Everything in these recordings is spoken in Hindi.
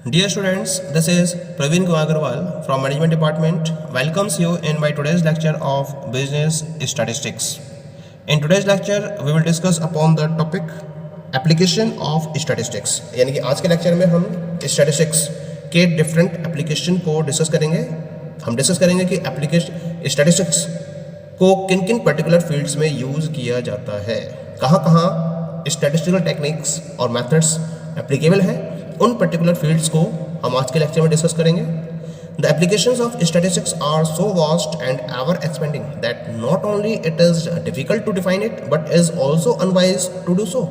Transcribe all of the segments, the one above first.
Dear students, this is Praveen Kumar Agarwal from Management Department. Welcomes you in my today's lecture of Business Statistics. In today's lecture, we will discuss upon the topic Application of Statistics. यानी कि आज के लेक्चर में हम स्टैटिस्टिक्स के डिफरेंट एप्लीकेशन को डिस्कस करेंगे. हम डिस्कस करेंगे कि एप्लीकेशन स्टैटिस्टिक्स को किन किन पर्टिकुलर फील्ड्स में यूज़ किया जाता है, कहाँ कहाँ स्टैटिस्टिकल टेक्निक्स और मेथड्स एप्लीकेबल हैं, उन पर्टिकुलर फील्ड्स को हम आज के लेक्चर में डिस्कस करेंगे. The applications of statistics are so vast and ever expanding that not only it is difficult to define it but is also unwise to do so.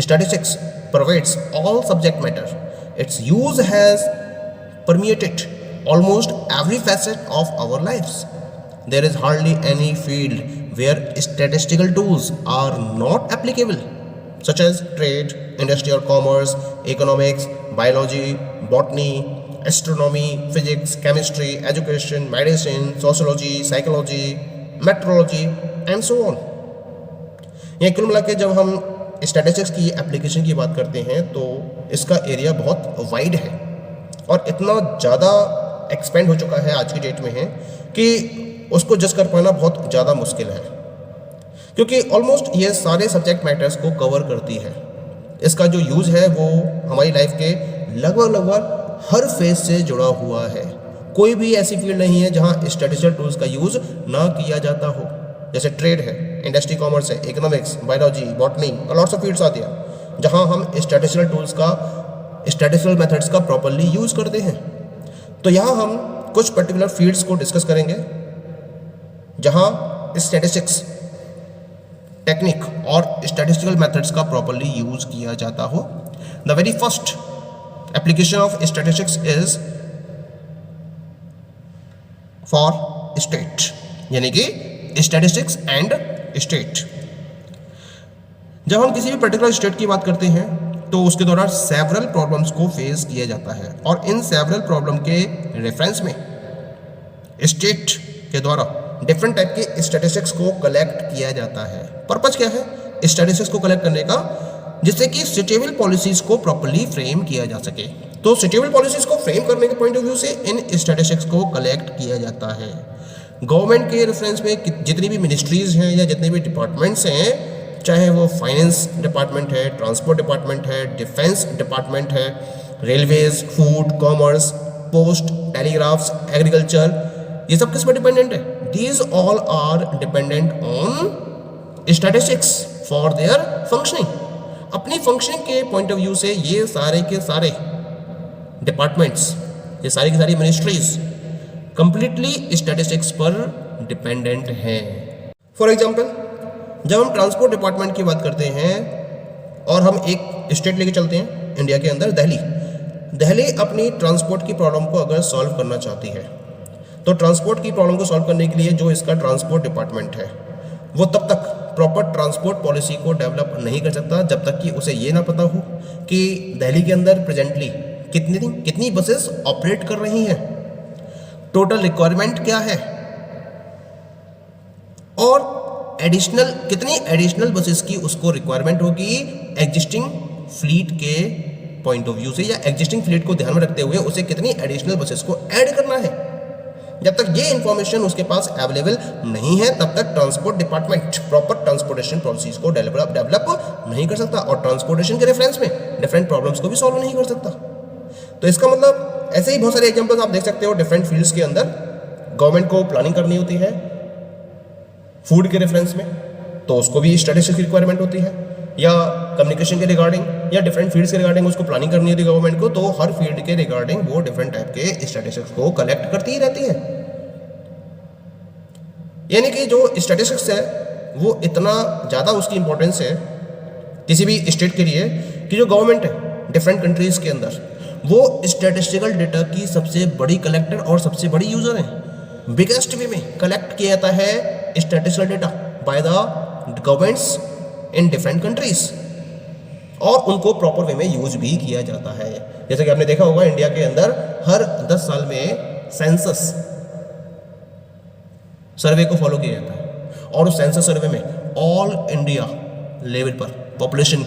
Statistics pervades all subject matter. Its use has permeated almost every facet of our lives. There is hardly any field where statistical tools are not applicable, such as trade, industry or commerce, economics, biology, botany, astronomy, physics, chemistry, education, medicine, sociology, psychology, meteorology, and so on. ये कुल मिला के जब हम स्टैटिस्टिक्स की एप्लीकेशन की बात करते हैं तो इसका एरिया बहुत वाइड है और इतना ज़्यादा एक्सपेंड हो चुका है आज की डेट में है कि उसको जज कर पाना बहुत ज़्यादा मुश्किल है, क्योंकि ऑलमोस्ट ये सारे सब्जेक्ट मैटर्स को कवर करती है. इसका जो यूज़ है वो हमारी लाइफ के लगभग हर फेज से जुड़ा हुआ है. कोई भी ऐसी फील्ड नहीं है जहाँ स्टैटिस्टिकल टूल्स का यूज़ ना किया जाता हो. जैसे ट्रेड है, इंडस्ट्री कॉमर्स है, इकोनॉमिक्स, बायोलॉजी, बॉटनी और लॉट्स ऑफ फील्ड्स आती है जहां हम स्टैटिस्टिकल टूल्स का, स्टैटिस्टिकल मेथड्स का प्रॉपर्ली यूज़ करते हैं. तो यहाँ हम कुछ पर्टिकुलर फील्ड्स को डिस्कस करेंगे जहां स्टैटिस्टिक्स टेक्निक और स्टैटिस्टिकल मेथड्स का प्रॉपर्ली यूज़ किया जाता हो. The very first application of statistics is for state, यानी कि स्टैटिस्टिक्स एंड स्टेट. जब हम किसी भी पर्टिकुलर स्टेट की बात करते हैं तो उसके दौरान सेवरल प्रॉब्लम्स को फेस किया जाता है और इन सेवरल प्रॉब्लम के रेफरेंस में स्टेट के द्वारा डिफरेंट टाइप के स्टैटिस्टिक्स को कलेक्ट किया जाता है. पर्पज क्या है स्टैटिस्टिक्स को कलेक्ट करने का? जिससे कि सुटेबल पॉलिसीज को प्रॉपर्ली फ्रेम किया जा सके. तो सुटेबल पॉलिसीज को फ्रेम करने के पॉइंट ऑफ व्यू से इन स्टैटिस्टिक्स को कलेक्ट किया जाता है. गवर्नमेंट के रेफरेंस में जितनी भी मिनिस्ट्रीज़ हैं या जितने भी डिपार्टमेंट्स हैं, चाहे वो फाइनेंस डिपार्टमेंट है, ट्रांसपोर्ट डिपार्टमेंट है, डिफेंस डिपार्टमेंट है, railways, food, commerce, post, telegraphs, agriculture, ये सब किस पर डिपेंडेंट है? These all are dependent on statistics for their functioning. अपनी फंक्शनिंग के पॉइंट ऑफ व्यू से ये सारे के सारे डिपार्टमेंट्स, ये सारी की सारी मिनिस्ट्रीज कंप्लीटली स्टैटिस्टिक्स पर डिपेंडेंट हैं. फॉर एग्जाम्पल, जब हम ट्रांसपोर्ट डिपार्टमेंट की बात करते हैं और हम एक स्टेट लेके चलते हैं इंडिया के अंदर, दिल्ली अपनी ट्रांसपोर्ट की प्रॉब्लम को अगर सॉल्व करना चाहती है तो ट्रांसपोर्ट की प्रॉब्लम को सॉल्व करने के लिए जो इसका ट्रांसपोर्ट डिपार्टमेंट है वो तब तक प्रॉपर ट्रांसपोर्ट पॉलिसी को डेवलप नहीं कर सकता जब तक कि उसे ये ना पता हो कि दिल्ली के अंदर प्रेजेंटली कितनी बसेस ऑपरेट कर रही हैं, टोटल रिक्वायरमेंट क्या है और कितनी एडिशनल बसेस की उसको रिक्वायरमेंट होगी एग्जिस्टिंग फ्लीट के पॉइंट ऑफ व्यू से, या एग्जिस्टिंग फ्लीट को ध्यान में रखते हुए उसे कितनी एडिशनल बसेस को ऐड करना है. जब तक ये इंफॉर्मेशन उसके पास अवेलेबल नहीं है तब तक transport department proper transportation policies को डेवलप नहीं कर सकता और ट्रांसपोर्टेशन के रेफरेंस में डिफरेंट प्रॉब्लम्स को भी सॉल्व नहीं कर सकता. तो इसका मतलब ऐसे ही बहुत सारे एग्जांपल्स आप देख सकते हो डिफरेंट फील्ड्स के अंदर. गवर्नमेंट को प्लानिंग करनी होती है फूड के रेफरेंस में तो उसको भी स्टैटिस्टिक्स की रिक्वायरमेंट होती है, या कम्युनिकेशन के रिगार्डिंग या डिफरेंट फील्ड्स के रिगार्डिंग उसको प्लानिंग करनी होती है गवर्नमेंट को, तो हर फील्ड के रिगार्डिंग वो डिफरेंट टाइप के स्टैटिस्टिक्स को कलेक्ट करती ही रहती है. यानी कि जो स्टैटिस्टिक्स है वो इतना ज़्यादा उसकी इंपॉर्टेंस है किसी भी स्टेट के लिए कि जो गवर्नमेंट है डिफरेंट कंट्रीज़ के अंदर वो स्टैटिस्टिकल डेटा की सबसे बड़ी कलेक्टर और सबसे बड़ी यूज़र है. बिगेस्ट वे में कलेक्ट किया जाता है statistical data by the governments in different countries और उनको प्रॉपर वे में यूज भी किया जाता है. जैसे कि आपने देखा होगा इंडिया के अंदर हर 10 साल में सेंसस सर्वे को फॉलो किया जाता है और उस सेंसस सर्वे में ऑल इंडिया लेवल पर पॉपुलेशन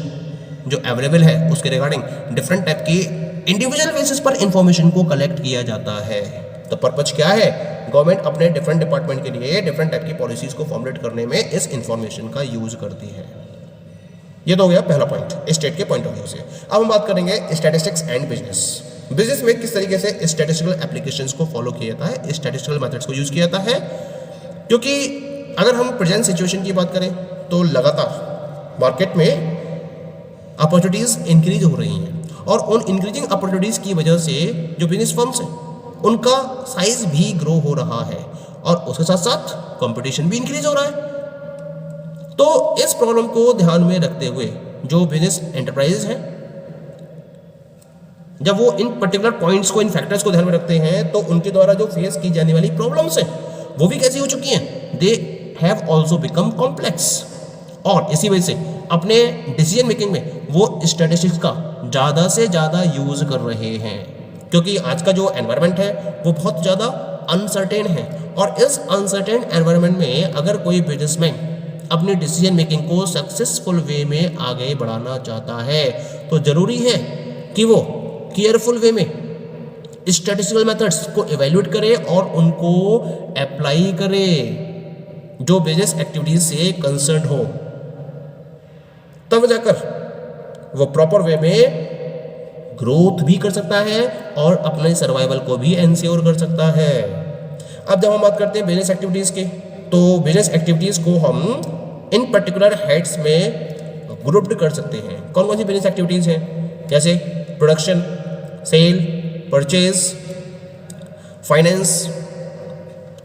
जो अवेलेबल है उसके रिगार्डिंग डिफरेंट टाइप की इंडिविजुअल बेसिस पर इंफॉर्मेशन को कलेक्ट किया जाता है। तो पर्पज क्या है? गवर्नमेंट अपने डिफरेंट डिपार्टमेंट के लिए डिफरेंट टाइप की पॉलिसीज को फॉर्मुलेट करने में इस इंफॉर्मेशन का यूज करती है। ये तो हो गया पहला पॉइंट स्टेट के पॉइंट ऑफ व्यू से। अब हम बात करेंगे स्टैटिस्टिक्स एंड बिजनेस। बिजनेस में किस तरीके से स्टैटिस्टिकल एप्लीकेशंस को फॉलो किया जाता है, स्टैटिस्टिकल मेथड्स को यूज किया जाता है। क्योंकि अगर हम प्रेजेंट सिचुएशन की बात करें तो लगातार मार्केट में अपॉर्चुनिटीज इंक्रीज हो रही हैं और उन इंक्रीजिंग अपॉर्चुनिटीज की वजह से जो बिजनेस फर्म्स हैं उनका साइज भी ग्रो हो रहा है और उसके साथ साथ कंपटीशन भी इंक्रीज हो रहा है। तो इस प्रॉब्लम को ध्यान में रखते हुए जो बिजनेस एंटरप्राइज हैं, जब वो इन पर्टिकुलर पॉइंट्स को, इन फैक्टर्स को ध्यान में रखते हैं तो उनके द्वारा जो फेस की जाने वाली प्रॉब्लम्स हैं वो भी कैसी हो चुकी हैं, they have also become complex. और इसी वजह से अपने डिसीजन मेकिंग में वो स्टैटिस्टिक्स का ज़्यादा से ज़्यादा यूज कर रहे हैं। क्योंकि आज का जो एनवायरनमेंट है वो बहुत ज़्यादा अनसर्टेन है और इस अनसर्टेन एनवायरनमेंट में अगर कोई बिजनेसमैन अपनी डिसीजन मेकिंग को सक्सेसफुल वे में आगे बढ़ाना चाहता है तो ज़रूरी है कि वो केयरफुल वे में स्टैटिस्टिकल मेथड्स को इवेल्युएट करे और उनको अप्लाई करे जो बिजनेस एक्टिविटीज से कंसर्न हो, तब जाकर वो प्रॉपर वे में ग्रोथ भी कर सकता है और अपने सर्वाइवल को भी एंश्योर कर सकता है। अब जब हम बात करते हैं बिजनेस एक्टिविटीज़ के, तो बिजनेस एक्टिविटीज़ को हम इन पर्टिकुलर हेड्स में ग्रुप्ड कर सकते हैं। कौन कौन सी बिजनेस एक्टिविटीज़ हैं? जैसे production, sale, purchase, finance,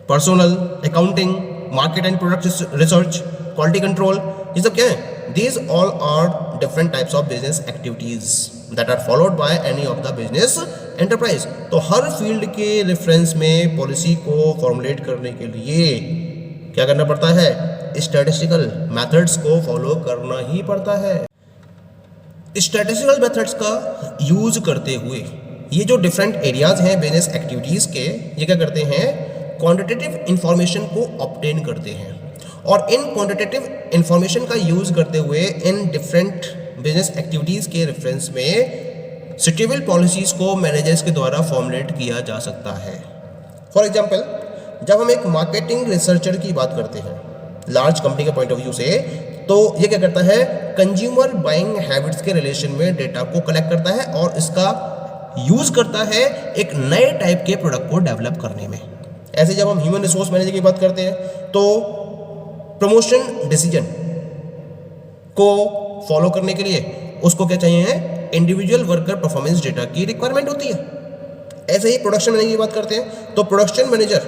personnel, accounting, market and product research, quality control, ये सब क्या है? These all are different types of business activities that are followed by any of the business enterprise। तो हर फील्ड के रेफरेंस में पॉलिसी को फॉर्मुलेट करने के लिए क्या करना पड़ता है? स्टैटिस्टिकल मेथड्स को फॉलो करना ही पड़ता है। स्टैटिस्टिकल मेथड्स का यूज करते हुए ये जो डिफरेंट एरियाज हैं बिजनेस एक्टिविटीज़ के, ये क्या करते हैं? क्वांटिटेटिव इंफॉर्मेशन को ऑब्टेन करते हैं और इन क्वांटिटेटिव इंफॉर्मेशन का यूज करते हुए इन डिफरेंट बिजनेस एक्टिविटीज़ के रेफरेंस में सुटेबल पॉलिसीज को मैनेजर्स के द्वारा फॉर्मुलेट किया जा सकता है। फॉर एग्जांपल, जब हम एक मार्केटिंग रिसर्चर की बात करते हैं लार्ज कंपनी के पॉइंट ऑफ व्यू से, तो ये क्या करता है? कंज्यूमर बाइंग हैबिट्स के रिलेशन में डेटा को कलेक्ट करता है और इसका यूज करता है एक नए टाइप के प्रोडक्ट को डेवलप करने में। ऐसे जब हम ह्यूमन रिसोर्स मैनेजर की बात करते हैं तो प्रमोशन डिसीजन को फॉलो करने के लिए उसको क्या चाहिए है? इंडिविजुअल वर्कर परफॉर्मेंस डेटा की रिक्वायरमेंट होती है। ऐसे ही प्रोडक्शन मैनेजर की बात करते हैं तो प्रोडक्शन मैनेजर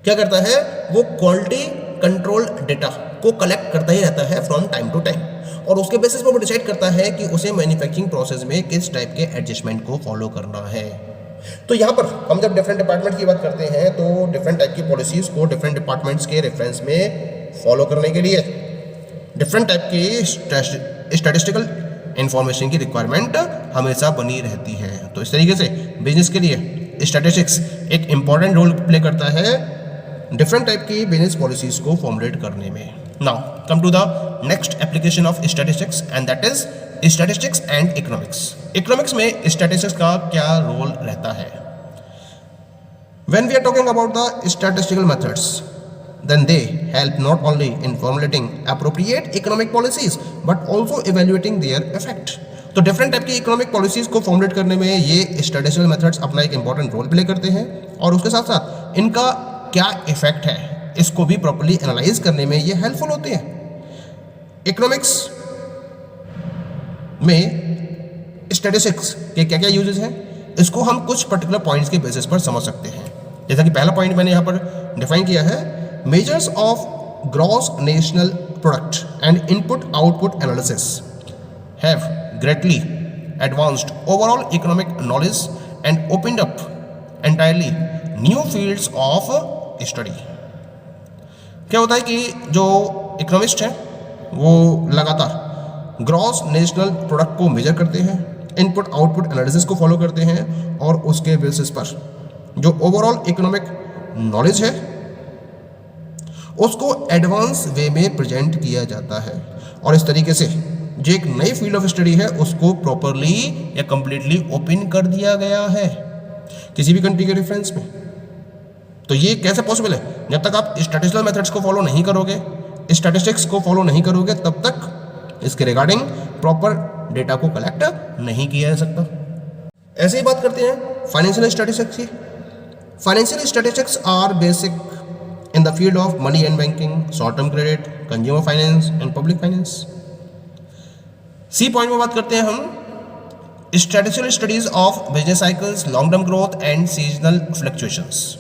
क्या करता है? वो क्वालिटी कंट्रोल डेटा को कलेक्ट करता ही रहता है फ्रॉम टाइम टू टाइम और उसके बेसिस पर वो डिसाइड करता है कि उसे मैन्युफैक्चरिंग प्रोसेस में किस टाइप के एडजस्टमेंट को फॉलो करना है। तो यहाँ पर हम जब डिफरेंट डिपार्टमेंट की बात करते हैं तो डिफरेंट टाइप की पॉलिसीज को डिफरेंट डिपार्टमेंट्स के रेफरेंस में फॉलो करने के लिए डिफरेंट टाइप की स्टैटिस्टिकल इंफॉर्मेशन की रिक्वायरमेंट हमेशा बनी रहती है। तो इस तरीके से बिजनेस के लिए स्टैटिस्टिक्स एक इम्पॉर्टेंट रोल प्ले करता है डिफरेंट टाइप की बिजनेस पॉलिसीज को फॉर्मुलेट करने में। Now come to the next application of statistics and that is statistics and economics. Economics में स्टैटिस्टिक्स का क्या रोल रहता है? When we are talking about the statistical methods, then they help not only in formulating appropriate economic policies but also evaluating their effect। तो डिफरेंट टाइप की इकोनॉमिक पॉलिसीज को फॉर्मुलेट करने में ये स्टैटिस्टिकल मेथड्स अपना एक इंपॉर्टेंट रोल प्ले करते हैं और उसके साथ साथ इनका क्या इफेक्ट है इसको भी प्रॉपर्ली एनालाइज करने में ये हेल्पफुल होते हैं। इकोनॉमिक्स में स्टैटिस्टिक्स के क्या क्या यूजेस हैं इसको हम कुछ पर्टिकुलर पॉइंट्स के बेसिस पर समझ सकते हैं। जैसा कि पहला पॉइंट मैंने यहाँ पर डिफाइन किया है, measures of gross national product and input output analysis have greatly advanced overall economic knowledge and opened up entirely new fields of study. क्या होता है कि जो इकोनॉमिस्ट हैं वो लगातार ग्रॉस नेशनल प्रोडक्ट को मेजर करते हैं, इनपुट आउटपुट एनालिसिस को फॉलो करते हैं और उसके बेसिस पर जो ओवरऑल इकोनॉमिक नॉलेज है उसको एडवांस वे में प्रेजेंट किया जाता है और इस तरीके से जो एक नई फील्ड ऑफ स्टडी है उसको प्रॉपरली या कंप्लीटली ओपन कर दिया गया है किसी भी कंट्री के रेफरेंस में। तो ये कैसे पॉसिबल है? जब तक आप स्टैटिस्टिकल मेथड्स को फॉलो नहीं करोगे, स्टैटिस्टिक्स को फॉलो नहीं करोगे, तब तक इसके रिगार्डिंग प्रॉपर डेटा को कलेक्ट नहीं किया जा सकता। ऐसे ही बात करते हैं फाइनेंशियल स्टैटिस्टिक्स की। Financial statistics are basic in the field of money and banking, short term credit, consumer finance and public finance. C point में बात करते हैं हम statistical studies of business cycles, long term growth and seasonal fluctuations.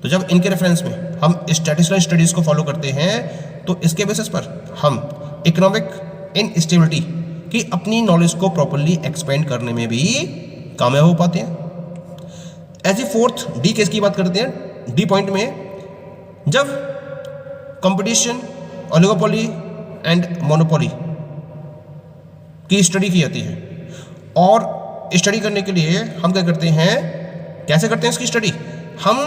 तो जब इनके रेफरेंस में हम स्टैटिस्टिकल स्टडीज को फॉलो करते हैं तो इसके बेसिस पर हम इकोनॉमिक इनस्टेबिलिटी की अपनी नॉलेज को प्रॉपरली एक्सपेंड करने में भी कामयाब हो पाते हैं। ऐसे फोर्थ डी केस की बात करते हैं। डी पॉइंट में जब कंपटीशन, ओलिगोपोली एंड मोनोपोली की स्टडी की जाती है, और स्टडी करने के लिए हम क्या करते हैं, कैसे करते हैं इसकी स्टडी? हम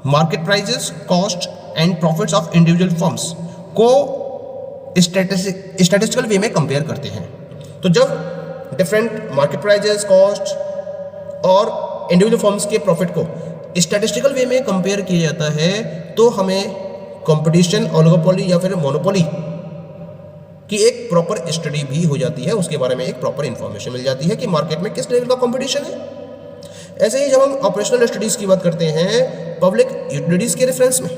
market prices, cost and profits of individual firms को स्टैटिस्टिकल वे में कंपेयर करते हैं। तो जब डिफरेंट मार्केट प्राइजेस, कॉस्ट और इंडिविजुअल फर्म्स के प्रॉफिट को स्टैटिस्टिकल वे में कंपेयर किया जाता है तो हमें कंपटीशन, ओलिगोपोली या फिर मोनोपोली की एक प्रॉपर स्टडी भी हो जाती है, उसके बारे में एक प्रॉपर इंफॉर्मेशन मिल जाती है कि मार्केट में किस लेवल का कंपटीशन है। ऐसे ही जब हम ऑपरेशनल स्टडीज की बात करते हैं पब्लिक यूटिलिटीज के रेफरेंस में,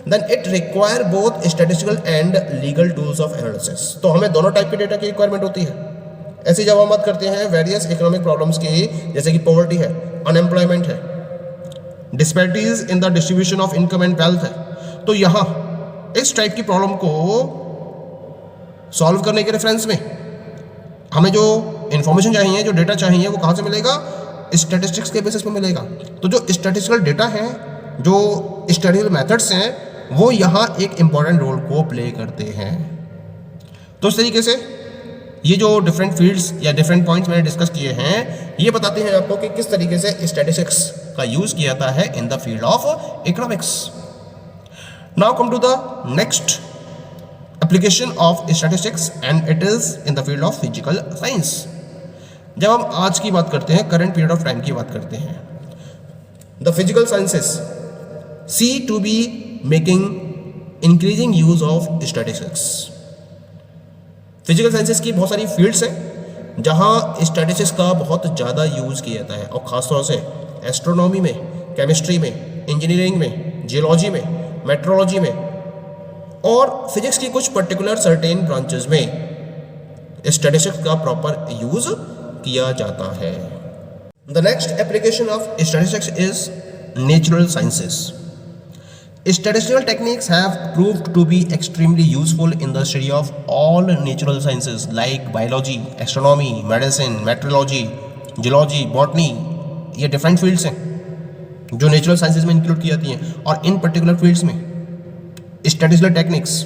then it require both statistical and legal tools of analysis. तो हमें दोनों टाइप के डेटा की रिक्वायरमेंट होती है। ऐसे जब हम बात करते हैं वेरियस इकोनॉमिक प्रॉब्लम्स की, जैसे कि पॉवर्टी है, अनएम्प्लॉयमेंट है, disparities in the distribution of income and wealth है, तो यहाँ इस टाइप की प्रॉब्लम को सॉल्व करने के रेफरेंस में हमें जो इन्फॉर्मेशन चाहिए, जो डेटा चाहिए, वो कहाँ से मिलेगा? स्टैटिस्टिक्स के बेसिस पे मिलेगा। तो जो स्टैटिस्टिकल डेटा है, जो स्टैटिस्टिकल मेथड्स हैं, वो यहाँ एक इम्पॉर्टेंट रोल को प्ले करते हैं। तो इस तरीके से ये जो डिफरेंट फील्ड्स या डिफरेंट पॉइंट्स मैंने डिस्कस किए हैं, ये बताते हैं आपको कि किस तरीके से स्टैटिस्टिक्स का यूज़ किया जाता है in the field of economics. Now come to the next application of statistics and it is in the field of physical science. जब हम आज की बात करते हैं, करंट पीरियड ऑफ टाइम की बात करते हैं, the physical sciences see to be making increasing use of statistics. Physical sciences की बहुत सारी फील्ड्स हैं जहां स्टैटिस्टिक्स का बहुत ज़्यादा यूज़ किया जाता है, और ख़ासतौर से एस्ट्रोनॉमी में, केमिस्ट्री में, इंजीनियरिंग में, जियोलॉजी में, मेट्रोलॉजी में और फिजिक्स की कुछ पर्टिकुलर सर्टेन ब्रांचेस में स्टैटिस्टिक्स का प्रॉपर यूज़ किया जाता है। The next application of statistics is natural sciences. Statistical techniques have proved to be extremely useful in the study of all natural sciences like biology, astronomy, medicine, meteorology, geology, botany। ये different fields हैं जो natural sciences में include की जाती हैं, और इन particular fields में statistical techniques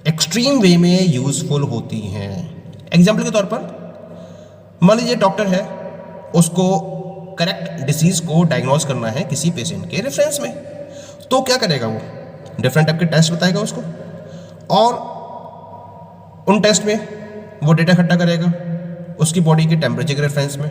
extreme way में useful होती हैं। एग्जाम्पल के तौर पर मान लीजिए डॉक्टर है, उसको करेक्ट डिसीज़ को डायग्नोज करना है किसी पेशेंट के रेफरेंस में, तो क्या करेगा? वो डिफरेंट टाइप के टेस्ट बताएगा उसको, और उन टेस्ट में वो डेटा इकट्ठा करेगा उसकी बॉडी के टेम्परेचर के रेफरेंस में,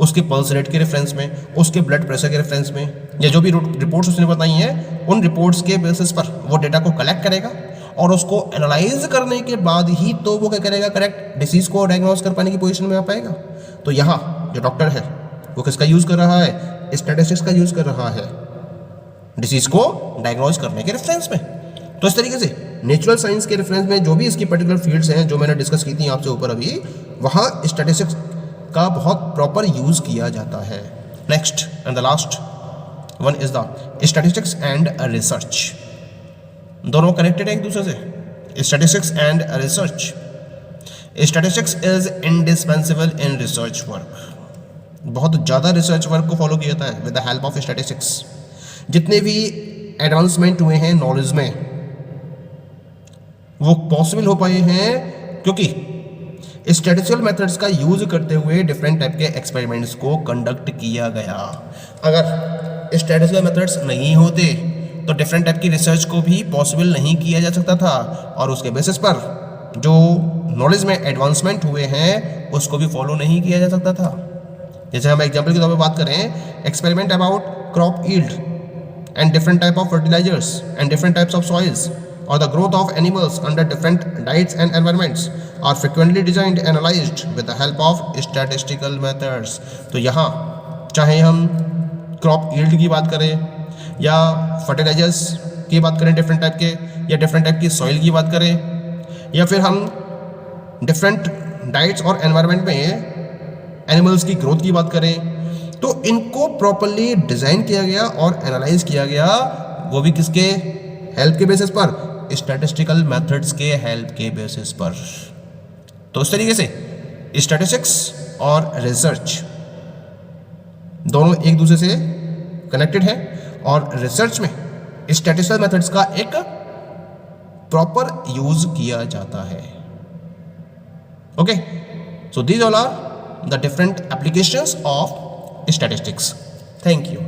उसके पल्स रेट के रेफरेंस में, उसके ब्लड प्रेशर के रेफरेंस में, या जो भी रिपोर्ट्स उसने बताई हैं उन रिपोर्ट्स के बेसिस पर वो डेटा को कलेक्ट करेगा, और उसको एनालाइज करने के बाद ही तो वो क्या करेगा, करेक्ट डिसीज़ को डायग्नोज कर पाने की पोजीशन में आ पाएगा। तो यहाँ जो डॉक्टर है वो किसका यूज़ कर रहा है? स्टैटिस्टिक्स का यूज़ कर रहा है डिसीज़ को डायग्नोज करने के रेफरेंस में। तो इस तरीके से नेचुरल साइंस के रेफरेंस में जो भी इसकी पर्टिकुलर फील्ड्स हैं जो मैंने डिस्कस की थी आपसे ऊपर अभी, वहाँ स्टैटिस्टिक्स का बहुत प्रॉपर यूज़ किया जाता है। Next and the last one is the statistics and research. दोनों कनेक्टेड हैं एक दूसरे से, statistics and research. Statistics is indispensable in research work. बहुत ज़्यादा रिसर्च वर्क को फॉलो किया जाता है with the help of statistics. जितने भी एडवांसमेंट हुए हैं नॉलेज में, वो पॉसिबल हो पाए हैं क्योंकि स्टैटिस्टिकल मेथड्स का यूज़ करते हुए डिफरेंट टाइप के एक्सपेरिमेंट्स को कंडक्ट किया गया। अगर स्टैटिस्टिकल मेथड्स नहीं होते तो डिफरेंट टाइप की रिसर्च को भी पॉसिबल नहीं किया जा सकता था, और उसके बेसिस पर जो नॉलेज में एडवांसमेंट हुए हैं उसको भी फॉलो नहीं किया जा सकता था। जैसे हम एग्जाम्पल के तौर पर बात करें, experiment about crop yield and different type of fertilisers and different types of soils और the growth of animals under different diets and environments are frequently designed and analysed with the help of statistical methods. तो यहाँ चाहे हम क्रॉप यील्ड की बात करें या फर्टिलाइजर्स की बात करें डिफरेंट टाइप के, या डिफरेंट टाइप की सॉइल की बात करें, या फिर हम डिफरेंट डाइट्स और एनवायरनमेंट में एनिमल्स की ग्रोथ की बात करें, तो इनको प्रॉपरली डिज़ाइन किया गया और एनालाइज किया गया, वो भी किसके हेल्प के बेसिस पर, स्टैटिस्टिकल मेथड्स के हेल्प के बेसिस पर। तो इस तरीके से स्टैटिस्टिक्स और रिसर्च दोनों एक दूसरे से कनेक्टेड है और रिसर्च में स्टैटिस्टिकल मेथड्स का एक प्रॉपर यूज किया जाता है। Okay, so these all are the different applications of statistics. Thank you.